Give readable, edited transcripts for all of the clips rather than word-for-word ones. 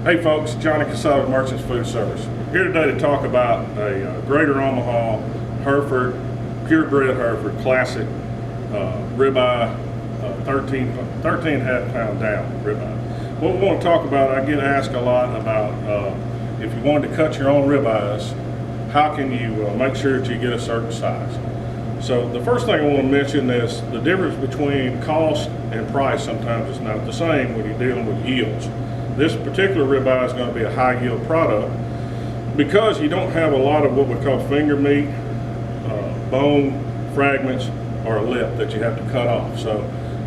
Hey folks, Johnny Casada, Merchants Food Service. Here today to talk about a Greater Omaha Hereford, purebred Hereford, classic ribeye, 13.5 pound down ribeye. What we want to talk about, I get asked a lot about if you wanted to cut your own ribeyes, how can you make sure that you get a certain size? So the first thing I want to mention is the difference between cost and price sometimes is not the same when you're dealing with yields. This particular ribeye is going to be a high yield product because you don't have a lot of what we call finger meat, bone fragments, or a lip that you have to cut off. So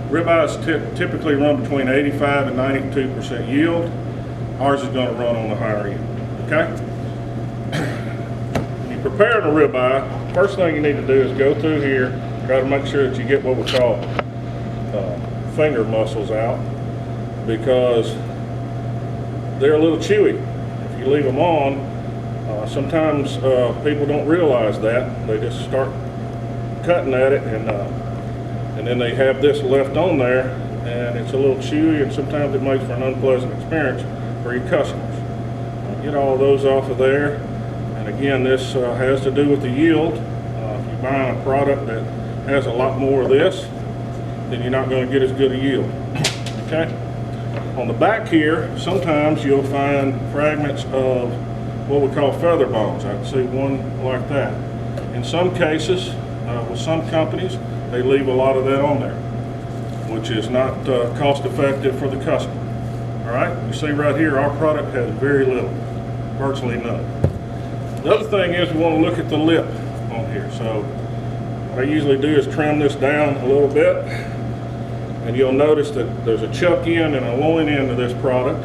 ribeyes typically run between 85 and 92% yield. Ours is going to run on the higher end. Okay? When you're preparing a ribeye, first thing you need to do is go through here, try to make sure that you get what we call finger muscles out, because they're a little chewy. If you leave them on, sometimes people don't realize that. They just start cutting at it, and then they have this left on there, and it's a little chewy, and sometimes it makes for an unpleasant experience for your customers. Get all those off of there, and again, this has to do with the yield. If you're buying a product that has a lot more of this, then you're not going to get as good a yield. Okay? On the back here, sometimes you'll find fragments of what we call feather bones. I can see one like that. In some cases, with some companies, they leave a lot of that on there, which is not cost effective for the customer. All right, you see right here, our product has very little, virtually none. The other thing is we want to look at the lip on here. So what I usually do is trim this down a little bit, and you'll notice that there's a chuck end and a loin end to this product.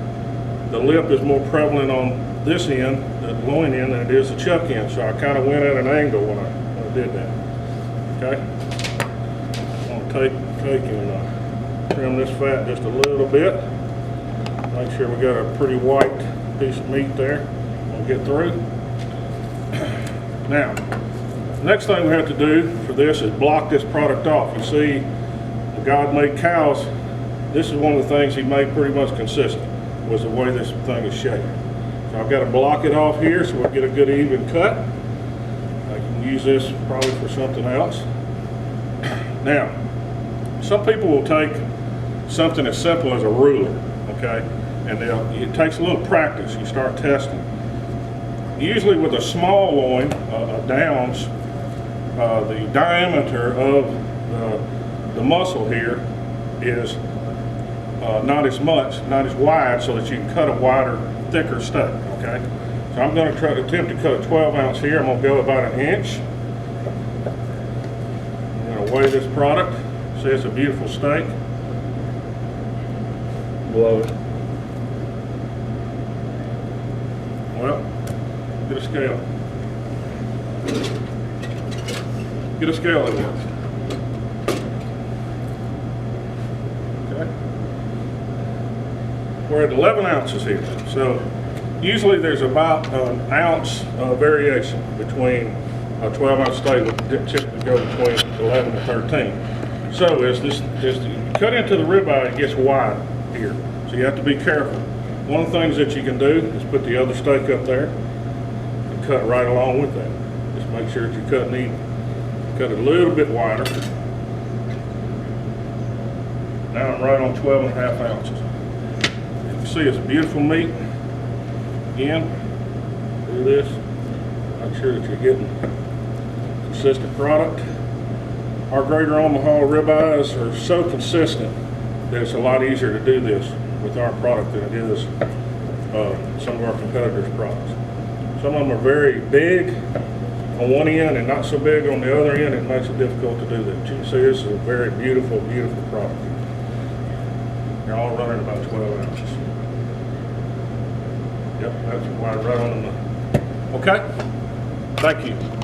The lip is more prevalent on this end, the loin end, than it is the chuck end. So I kind of went at an angle when I did that. Okay? I'm going to take and trim this fat just a little bit. Make sure we got a pretty white piece of meat there. We'll get through. Now, next thing we have to do for this is block this product off. You see, God made cows. This is one of the things he made pretty much consistent, was the way this thing is shaped. So I've got to block it off here so we'll get a good even cut. I can use this probably for something else. Now, some people will take something as simple as a ruler, okay? And it takes a little practice. You start testing. Usually with a small loin, downs, the diameter of the muscle here is not as wide, so that you can cut a wider, thicker steak, okay? So I'm going to try to attempt to cut a 12 ounce here. I'm going to go about an inch. I'm going to weigh this product. See, it's a beautiful steak. Love it. Well, get a scale. Get a scale that works. We're at 11 ounces here. So usually there's about an ounce variation between a 12 ounce steak would typically go between 11 and 13. So as you cut into the ribeye, it gets wide here. So you have to be careful. One of the things that you can do is put the other steak up there and cut right along with that. Just make sure that you cut it even. Cut it a little bit wider. Now I'm right on 12.5 ounces. See, it's beautiful meat. Again, do this. Make sure that you're getting consistent product. Our Greater Omaha ribeyes are so consistent that it's a lot easier to do this with our product than it is some of our competitors' products. Some of them are very big on one end and not so big on the other end. It makes it difficult to do that. You can see this is a very beautiful, beautiful product. They're all running about 12 ounces. Yep, that's right on the. Okay, thank you.